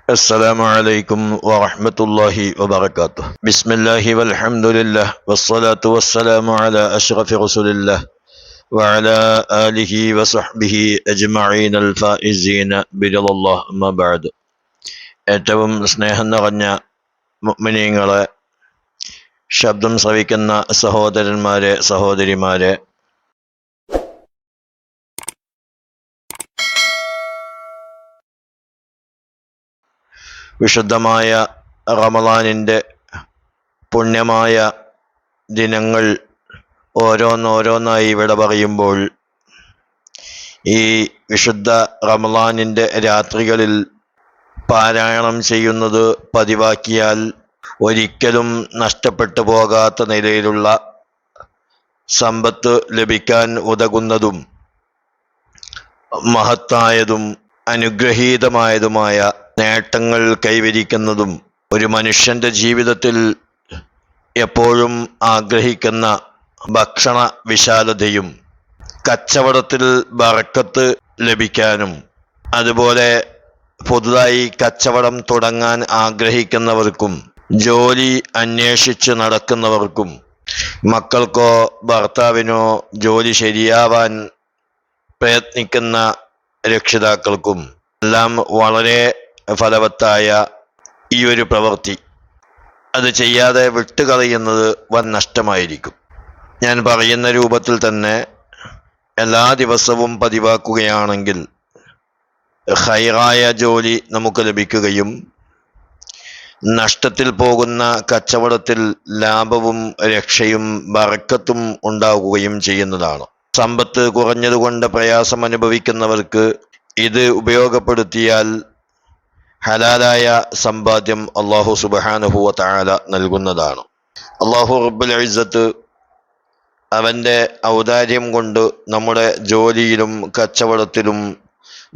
السلام عليكم ورحمة الله وبركاته. بسم الله والحمد لله والصلاة والسلام على أشرف رسول الله وعلى آله وصحبه أجمعين الفائزين برضا الله أما بعد. ഏറ്റവും സ്നേഹം നിറഞ്ഞ മുഅ്മിനീങ്ങളെ, ശബ്ദം ശ്രവിക്കുന്ന സഹോദരന്മാരെ, സഹോദരിമാരെ, വിശുദ്ധമായ റമളാനിൻ്റെ പുണ്യമായ ദിനങ്ങൾ ഓരോന്നോരോന്നായി വിട പറയുമ്പോൾ ഈ വിശുദ്ധ റമളാനിൻ്റെ രാത്രികളിൽ പാരായണം ചെയ്യുന്നത് പതിവാക്കിയാൽ ഒരിക്കലും നഷ്ടപ്പെട്ടു പോകാത്ത നിലയിലുള്ള സമ്പത്ത് ലഭിക്കാൻ ഉതകുന്നതും മഹത്തായതും അനുഗ്രഹീതമായതുമായ നേട്ടങ്ങൾ കൈവരിക്കുന്നതും ഒരു മനുഷ്യൻ്റെ ജീവിതത്തിൽ എപ്പോഴും ആഗ്രഹിക്കുന്ന ഭക്ഷണ വിശാലതയും കച്ചവടത്തിൽ ബറക്കത്ത് ലഭിക്കാനും, അതുപോലെ പുതുതായി കച്ചവടം തുടങ്ങാൻ ആഗ്രഹിക്കുന്നവർക്കും, ജോലി അന്വേഷിച്ച് നടക്കുന്നവർക്കും, മക്കൾക്കോ ഭർത്താവിനോ ജോലി ശരിയാവാൻ പ്രയത്നിക്കുന്ന രക്ഷിതാക്കൾക്കും എല്ലാം വളരെ ഫലവത്തായ ഈ ഒരു പ്രവൃത്തി അത് ചെയ്യാതെ വിട്ടുകളയുന്നത് വൻ നഷ്ടമായിരിക്കും. ഞാൻ പറയുന്ന രൂപത്തിൽ തന്നെ എല്ലാ ദിവസവും പതിവാക്കുകയാണെങ്കിൽ ഖൈറായ ജോലി നമുക്ക് ലഭിക്കുകയും നഷ്ടത്തിൽ പോകുന്ന കച്ചവടത്തിൽ ലാഭവും രക്ഷയും ബറക്കത്തും ഉണ്ടാവുകയും ചെയ്യുന്നതാണ്. സമ്പത്ത് കുറഞ്ഞതുകൊണ്ട് പ്രയാസം അനുഭവിക്കുന്നവർക്ക് ഇത് ഉപയോഗപ്പെടുത്തിയാൽ ഹലാലായ സമ്പാദ്യം അല്ലാഹു സുബ്ഹാനഹു വ തആല നൽകുന്നതാണ്. അല്ലാഹു റബ്ബുൽ ഇസ്സത്ത് അവൻ്റെ ഔദാര്യം കൊണ്ട് നമ്മുടെ ജോലിയിലും കച്ചവടത്തിലും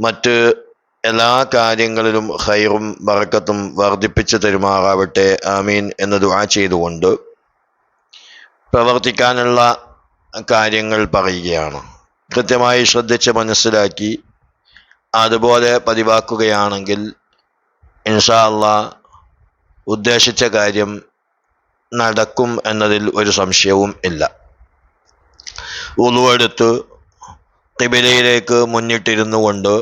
മറ്റ് എല്ലാ കാര്യങ്ങളിലും ഖൈറും ബറക്കത്തും വർദ്ധിപ്പിച്ചു തരുമാറാവട്ടെ, ആമീൻ എന്ന് ദുആ ചെയ്തുകൊണ്ട് പ്രവർത്തിക്കാനുള്ള കാര്യങ്ങൾ പറയുകയാണ്. കൃത്യമായി ശ്രദ്ധിച്ച് മനസ്സിലാക്കി അതുപോലെ പതിവാക്കുകയാണെങ്കിൽ ഇൻഷാ അല്ലാഹ് ഉദ്ദേശിച്ച കാര്യം നടക്കും എന്നതിൽ ഒരു സംശയവും ഇല്ല. വുളുവെടുത്ത് ഖിബലയിലേക്ക് മുന്നിട്ടിരുന്നു കൊണ്ട്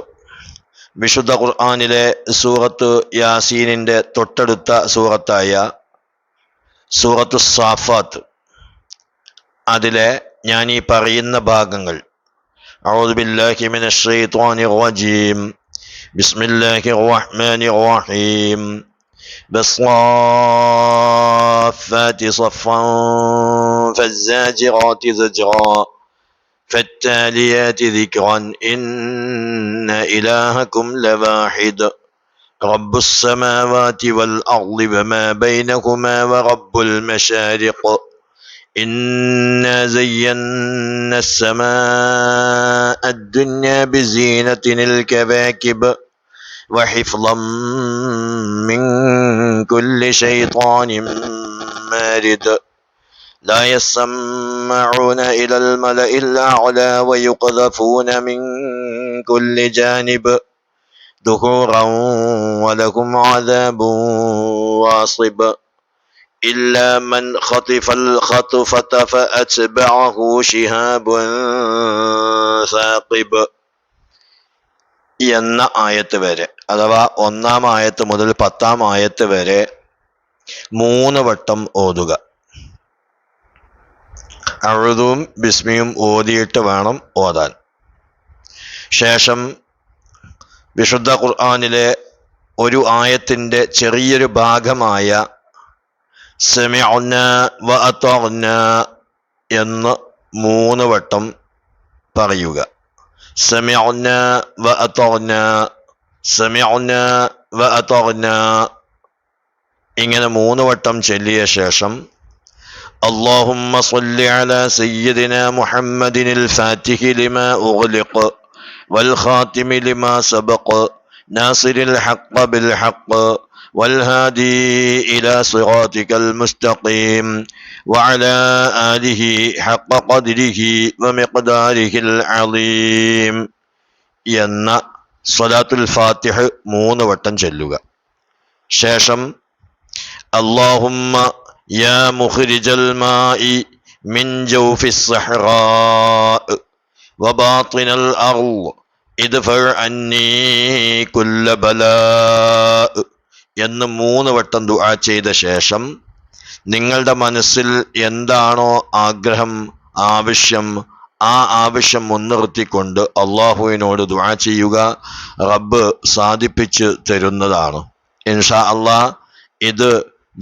വിശുദ്ധ ഖുർആനിലെ സൂറത്ത് യാസീനിൻ്റെ തൊട്ടടുത്ത സൂറത്തായ സൂറത്തു സാഫാത്ത് അതിലെ ഞാൻ ഈ പറയുന്ന ഭാഗങ്ങൾ അഊദു ബില്ലാഹി മിനശ് ശൈത്വാനിർ റജീം ബിസ്മില്ലാഹിർ റഹ്മാനിർ റഹീം വസ്സാഫാത്തി സഫ്ഫാൻ ഫസ്സാജിറാത്തി സജ്റാ فالتاليات ذكرا إن إلهكم لواحد رب السماوات والأرض وما بينهما ورب المشارق إنا زينا السماء الدنيا بزينة الكواكب وحفظا من كل شيطان مارد لا يسمعون إلى الملأ الأعلى ويقذفون من كل جانب دحورا ولهم عذاب واصب إلا من خطف الخطفة فأتبعه شهاب ثاقب എന്ന ആയത്ത് വരെ, അഥവാ 1-ാം ആയത്ത് മുതൽ 10-ാം ആയത്ത് വരെ 3 വട്ടം ഓതുക. അഊദും ബിസ്മിയും ഓതിയിട്ട് വേണം ഓതാൻ. ശേഷം വിശുദ്ധ ഖുർആനിലെ ഒരു ആയത്തിൻ്റെ ചെറിയൊരു ഭാഗമായ സമിഅ്നാ വ അത്വഅ്നാ എന്ന് 3 വട്ടം പറയുക. സമിഅ്നാ വ അത്വഅ്നാ, സമിഅ്നാ വ അത്വഅ്നാ ഇങ്ങനെ 3 വട്ടം ചൊല്ലിയ ശേഷം اللهم صل على سيدنا محمد الفاتح لما أغلق والخاتم لما سبق ناصر الحق بالحق والهادي إلى صراطك المستقيم وعلى آله حق قدره ومقداره العظيم എന്ന സ്വലാത്തുൽ ഫാത്തിഹ് 3 വട്ടം ചൊല്ലുക. ശേഷം അല്ലാഹുമ്മ യാ മുഖ്രിജൽ മാഇ മിൻ ജൗഫിസ് സഹ്റാ വബാത്തിനൽ അർള് ഇദ്ഫഅ അന്നീ കുല്ല ബലാ എന്ന് 3 വട്ടം ദുആ ചെയ്ത ശേഷം നിങ്ങളുടെ മനസ്സിൽ എന്താണോ ആഗ്രഹം, ആവശ്യം, ആ ആവശ്യം മുൻനിർത്തിക്കൊണ്ട് അള്ളാഹുവിനോട് ദുആ ചെയ്യുക. റബ്ബ് സാധിപ്പിച്ച് തരുന്നതാണ് ഇൻഷാ അള്ളാഹ്. ഇത്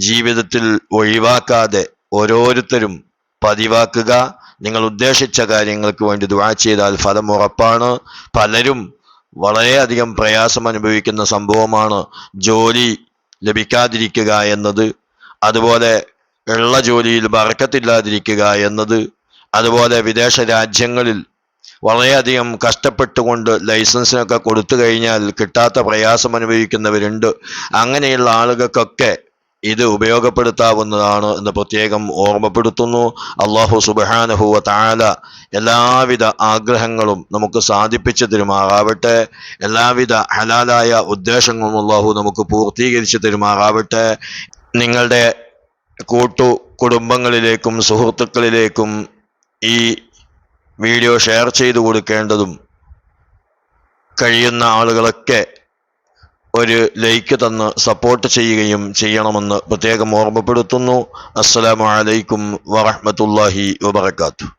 ജീവിതത്തിൽ ഒഴിവാക്കാതെ ഓരോരുത്തരും പതിവാക്കുക. നിങ്ങൾ ഉദ്ദേശിച്ച കാര്യങ്ങൾക്ക് വേണ്ടി ദുആ ചെയ്താൽ ഫലം ഉറപ്പാണ്. പലരും വളരെയധികം പ്രയാസം അനുഭവിക്കുന്ന സംഭവമാണ് ജോലി ലഭിക്കാതിരിക്കുക എന്നത്, അതുപോലെ ഉള്ള ജോലിയിൽ ബറക്കത്തില്ലാതിരിക്കുക എന്നത്, അതുപോലെ വിദേശ രാജ്യങ്ങളിൽ വളരെയധികം കഷ്ടപ്പെട്ടുകൊണ്ട് ലൈസൻസിനൊക്കെ കൊടുത്തു കഴിഞ്ഞാൽ കിട്ടാത്ത പ്രയാസം അനുഭവിക്കുന്നവരുണ്ട്. അങ്ങനെയുള്ള ആളുകൾക്കൊക്കെ ഇത് ഉപയോഗപ്പെടുത്താവുന്നതാണ് എന്ന് പ്രത്യേകം ഓർമ്മപ്പെടുത്തുന്നു. അല്ലാഹു സുബ്ഹാനഹു വ തആല എല്ലാവിധ ആഗ്രഹങ്ങളും നമുക്ക് സാധിപ്പിച്ചു തരുമാറാവട്ടെ. എല്ലാവിധ ഹലാലായ ഉദ്ദേശങ്ങളും അല്ലാഹു നമുക്ക് പൂർത്തീകരിച്ചു തരുമാറാവട്ടെ. നിങ്ങളുടെ കുടുംബങ്ങളിലേക്കും സുഹൃത്തുക്കളിലേക്കും ഈ വീഡിയോ ഷെയർ ചെയ്തു കൊടുക്കേണ്ടതും, കഴിയുന്ന ആളുകളൊക്കെ ഒരു ലൈക്ക് തന്ന് സപ്പോർട്ട് ചെയ്യുകയും ചെയ്യണമെന്ന് പ്രത്യേകം ഓർമ്മപ്പെടുത്തുന്നു. അസ്സലാമു അലൈക്കും വറഹ്മത്തുള്ളാഹി വബറകാതുഹു.